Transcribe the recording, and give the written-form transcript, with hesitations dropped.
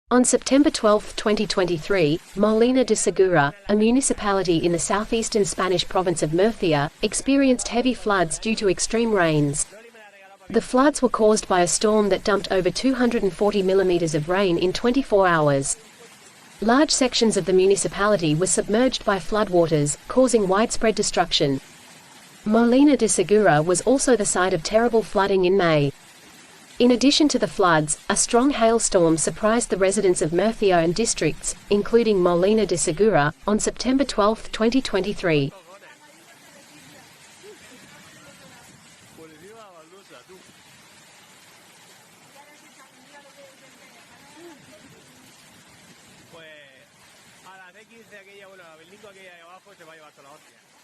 On September 12, 2023, Molina de Segura, a municipality in the southeastern Spanish province of Murcia, experienced heavy floods due to extreme rains. The floods were caused by a storm that dumped over 240 millimeters of rain in 24 hours. Large sections of the municipality were submerged by floodwaters, causing widespread destruction. Molina de Segura was also the site of terrible flooding in May. In addition to the floods, a strong hailstorm surprised the residents of Murcia and districts, including Molina de Segura, on September 12, 2023. Pues a las X de aquella, bueno, a las 25 aquella de abajo se va a llevar toda la hostia.